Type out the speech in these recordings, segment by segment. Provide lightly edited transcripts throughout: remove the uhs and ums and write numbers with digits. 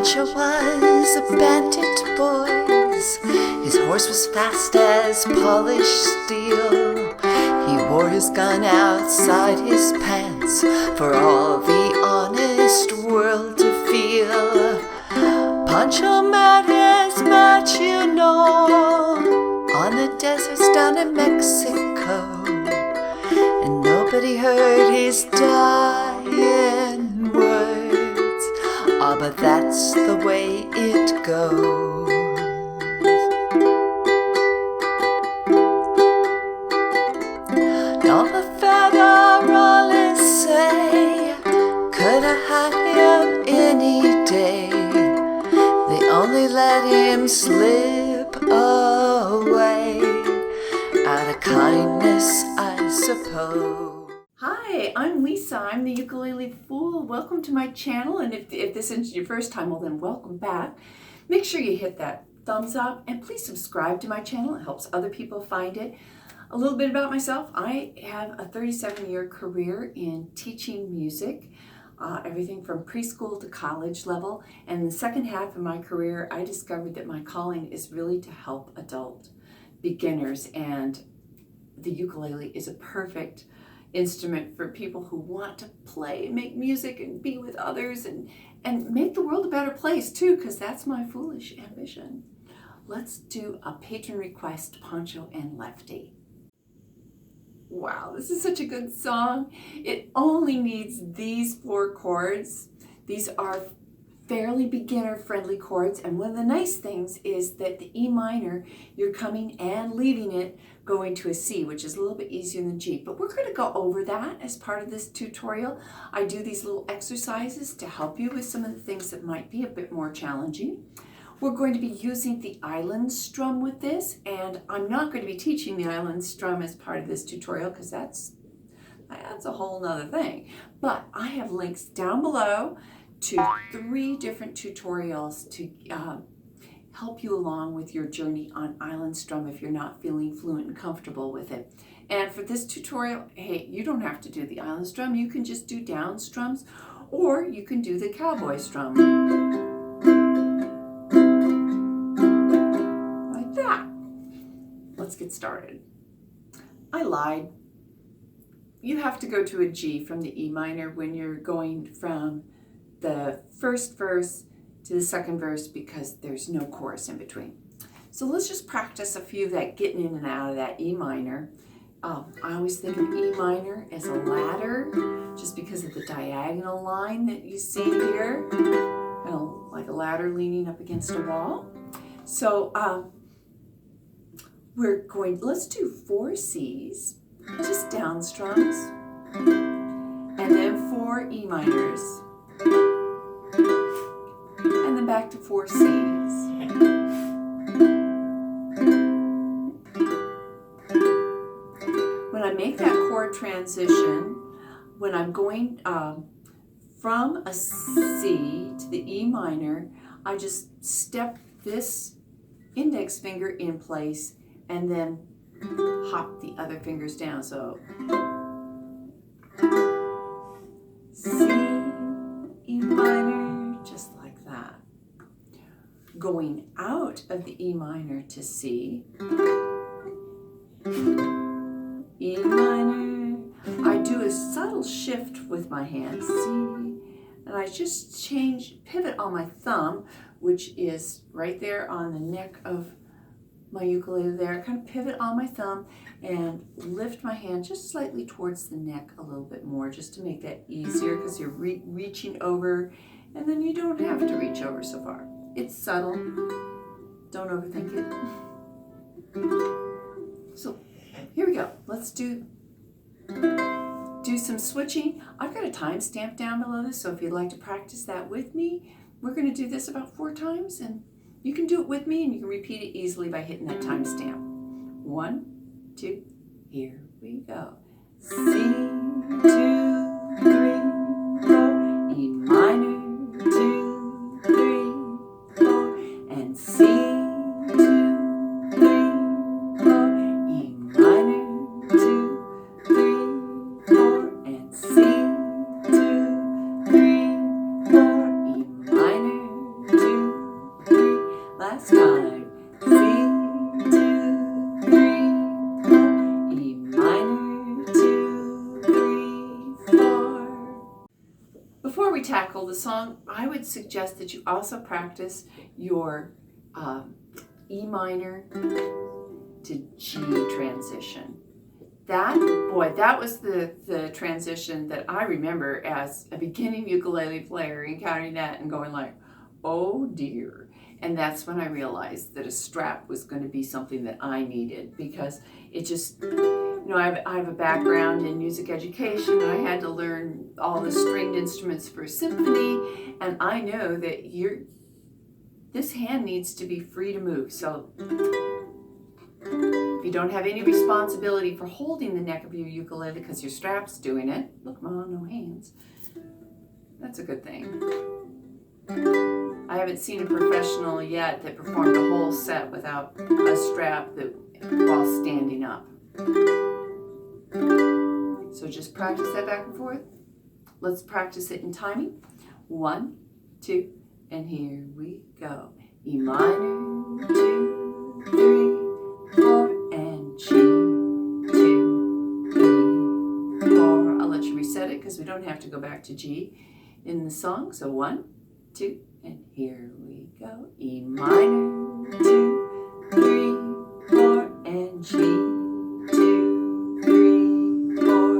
Pancho was a bandit, boys. His horse was fast as polished steel. He wore his gun outside his pants for all the honest world to feel. Pancho met his match, you know, on the deserts down in Mexico, and nobody heard his dying words. Ah, but that's the way it goes. Now the federalists say could have had him any day. They only let him slip away out of kindness, I suppose. Hi, I'm Lisa. I'm the Ukulele Fool. Welcome to my channel, and if this is your first time, well then welcome back. Make sure you hit that thumbs up and please subscribe to my channel. It helps other people find it. A little bit about myself. I have a 37-year career in teaching music, everything from preschool to college level. And in the second half of my career, I discovered that my calling is really to help adult beginners, and the ukulele is a perfect instrument for people who want to play, make music, and be with others, and make the world a better place too, because that's my foolish ambition. Let's do a patron request, Pancho and Lefty. Wow, this is such a good song. It only needs these 4 chords. These are fairly beginner-friendly chords, and one of the nice things is that the E minor, you're coming and leaving it going to a C, which is a little bit easier than G. But we're going to go over that as part of this tutorial. I do these little exercises to help you with some of the things that might be a bit more challenging. We're going to be using the island strum with this, and I'm not going to be teaching the island strum as part of this tutorial because that's a whole nother thing. But I have links down below to 3 different tutorials to help you along with your journey on island strum if you're not feeling fluent and comfortable with it. And for this tutorial, hey, you don't have to do the island strum. You can just do down strums, or you can do the cowboy strum. Like that. Let's get started. I lied. You have to go to a G from the E minor when you're going from the first verse to the second verse because there's no chorus in between. So let's just practice a few of that getting in and out of that E minor. I always think of E minor as a ladder just because of the diagonal line that you see here, kind of like a ladder leaning up against a wall. So let's do 4 C's, just down strums, and then 4 E minors, and then back to 4 C's. When I make that chord transition, when I'm going from a C to the E minor, I just step this index finger in place and then hop the other fingers down. So C, E minor, just like that. Going out of the E minor to C, E minor, I do a subtle shift with my hand, C, and I just pivot on my thumb, which is right there on the neck of my ukulele there. I kind of pivot on my thumb and lift my hand just slightly towards the neck a little bit more, just to make that easier, because you're reaching over, and then you don't have to reach over so far. It's subtle. Don't overthink it. So here we go. Let's do some switching. I've got a timestamp down below this, so if you'd like to practice that with me, we're going to do this about 4 times, and you can do it with me, and you can repeat it easily by hitting that timestamp. 1, 2, here we go. C, 2, 3, 4, E minor, 2, 3, 4, and C, 2, 3, 4, E minor, 2, 3, 4, and C, 2, 3, 4, E minor, 2, Before we tackle the song, I would suggest that you also practice your E minor to G transition. That was the transition that I remember as a beginning ukulele player, encountering that and going like, oh dear. And that's when I realized that a strap was going to be something that I needed, because it just, I have a background in music education, and I had to learn all the stringed instruments for symphony, and I know that this hand needs to be free to move. So if you don't have any responsibility for holding the neck of your ukulele because your strap's doing it, look, Mom, no hands, that's a good thing. I haven't seen a professional yet that performed a whole set without a strap while standing up. So just practice that back and forth. Let's practice it in timing. 1, 2, and here we go. E minor, 2, 3, 4, and G, 2, 3, 4. I'll let you reset it because we don't have to go back to G in the song. So 1, 2, and here we go. E minor, 2, 3, 4, and G, 2, 3, 4.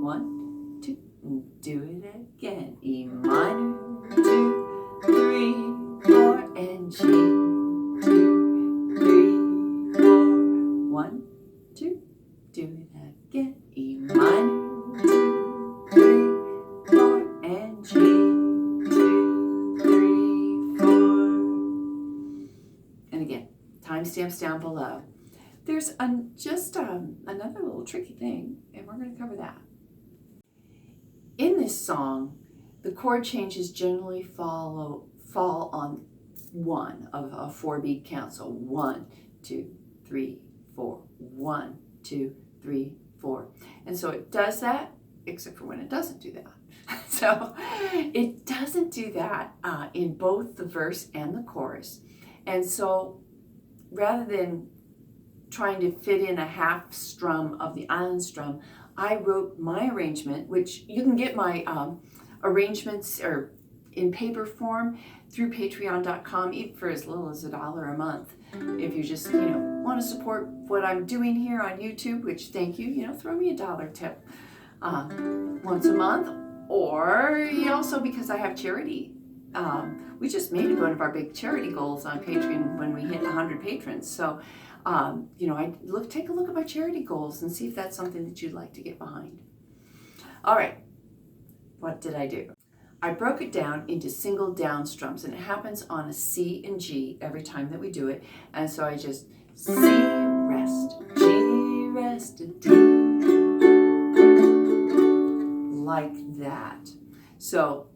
1, 2, and do it again. E minor, 2, 3, 4, and G, 2, 3, 4. 1, 2, do it again. E minor, 2, 3, 4, and G, 2, 3, 4. And again, timestamps down below. There's another little tricky thing, and we're going to cover that. In this song, the chord changes generally fall on one of a 4-beat count. So 1, 2, 3, 4. 1, 2, 3, 4. And so it does that, except for when it doesn't do that. So it doesn't do that in both the verse and the chorus. And so rather than trying to fit in a half strum of the island strum, I wrote my arrangement, which you can get my arrangements or in paper form through patreon.com, even for as little as $1 a month. If you just want to support what I'm doing here on YouTube, which thank you, throw me $1 tip once a month. Or also because I have charity. We just made it one of our big charity goals on Patreon when we hit 100 patrons. So take a look at my charity goals and see if that's something that you'd like to get behind. All right, what did I do? I broke it down into single down strums, and it happens on a C and G every time that we do it. And so I just C, rest, G, rest, D, like that. So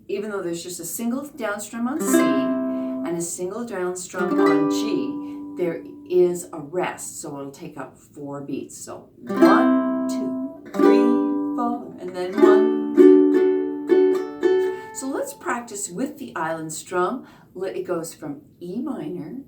even though there's just a single down strum on C and a single down strum on G, there is a rest, so it'll take up 4 beats. So 1, 2, 3, 4, and then 1. So let's practice with the island strum. It goes from E minor,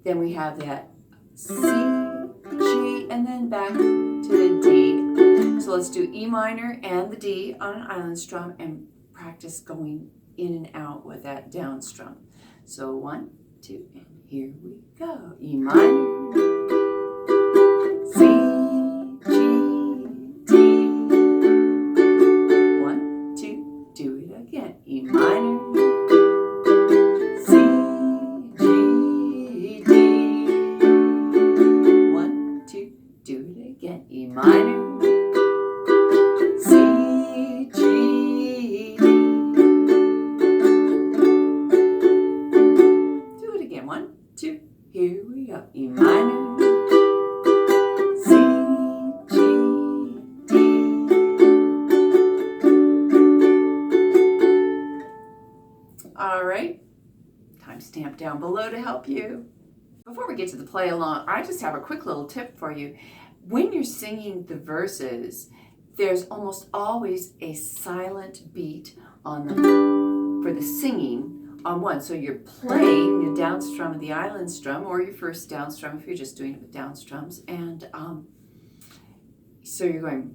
then we have that C, G, and then back to the D. So let's do E minor and the D on an island strum and practice going in and out with that down strum. So 1, 2, and here we go. E minor, C, G, D. 1, 2, do it again. E minor, C, G, D. 1, 2, do it again. E minor, C, G, D. Do it again. 1, 2, here we go. E minor, C, G, D. All right, timestamp down below to help you. Before we get to the play along, I just have a quick little tip for you. When you're singing the verses, there's almost always a silent beat for the singing on one. So you're playing the down strum of the island strum, or your first down strum if you're just doing it with down strums. And so you're going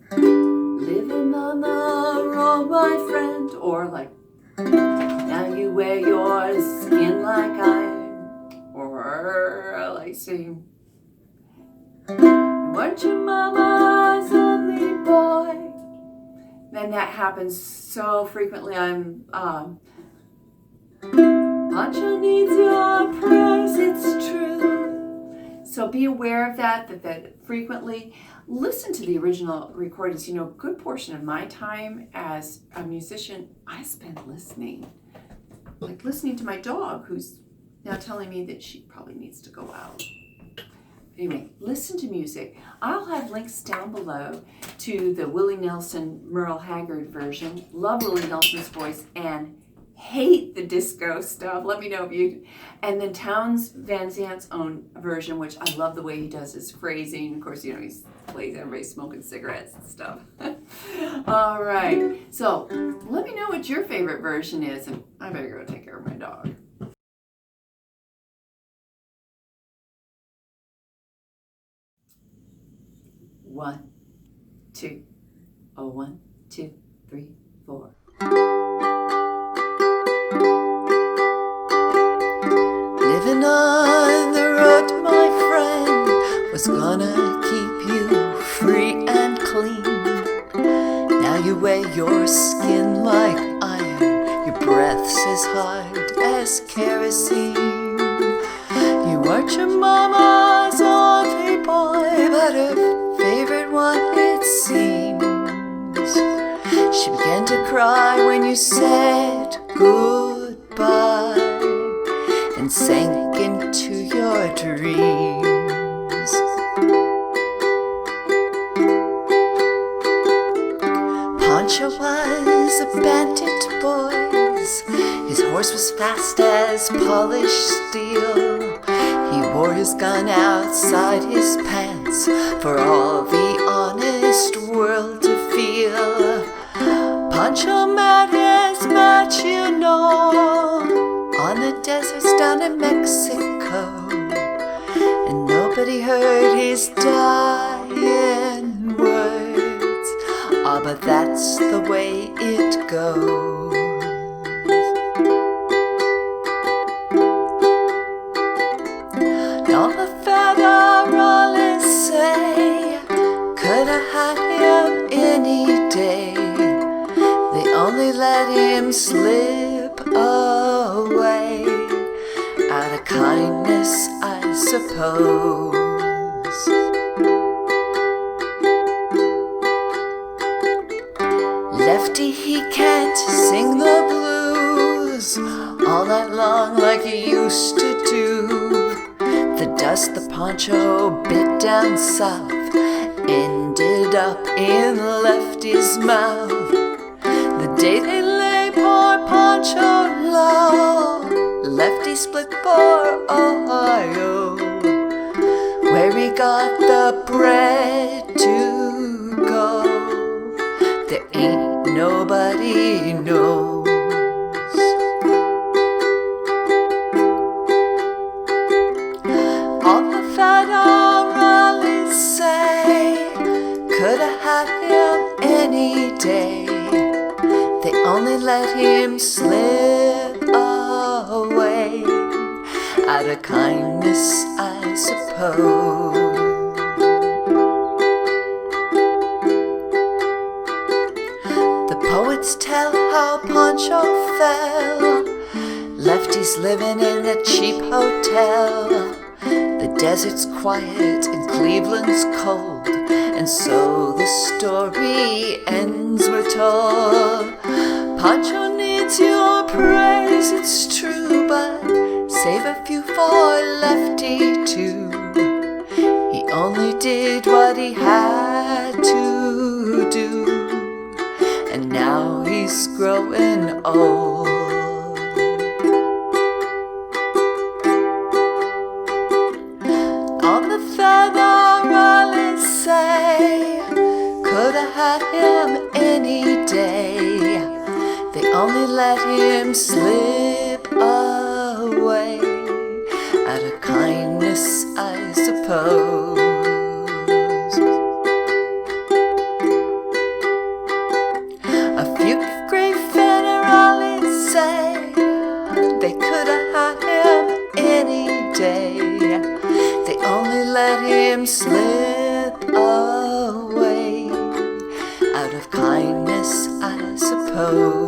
living on the road, my friend. Or like, now you wear your skin like iron. Or like saying, you weren't your mama's only boy. And that happens so frequently. Pancho needs your prayers, it's true. So be aware of that frequently. Listen to the original recordings. You know, a good portion of my time as a musician, I spend listening. Like listening to my dog, who's now telling me that she probably needs to go out. Anyway, listen to music. I'll have links down below to the Willie Nelson, Merle Haggard version. Love Willie Nelson's voice and hate the disco stuff. Let me know if you... And then Townes Vand Zandt's own version, which I love the way he does his phrasing. Of course, you know, he plays everybody smoking cigarettes and stuff. All right. So let me know what your favorite version is. And I better go take care of my dog. 1, 2, oh 1, 2, 3, 4. Living on the road, my friend, was gonna keep you free and clean. Now you wear your skin like iron, your breath's as hard as kerosene. You weren't your mama's only boy, but her favorite one it seems. She began to cry when you said goodbye and sank into your dreams. Pancho was a bandit, boys. His horse was fast as polished steel. He wore his gun outside his pants for all the honest world to feel. Pancho met his match, you know, on the deserts down in Mexico, and nobody heard his dying words. Ah, but that's the way it goes. All the federalists say could have had him any day. They only let him slip away out of kindness, I suppose. Lefty, he can't sing the blues all night long like he used to do. The dust the Pancho bit down south ended up in Lefty's mouth. The day they lay poor Pancho low, Lefty split for Ohio, where he got the bread to go. There ain't nobody knows. All the federalists say could have had him any day. They only let him slip away out of kindness, I suppose. The poets tell how Pancho fell. Lefty's living in a cheap hotel. The desert's quiet and Cleveland's cold, and so the story ends, we're told. Pancho needs your praise, it's true, but save a few for Lefty too. He only did what he had to do, and now he's growing old. All the federalists say could have had him any day. They only let him slip away out of kindness, I suppose. let him slip away. Out of kindness, I suppose.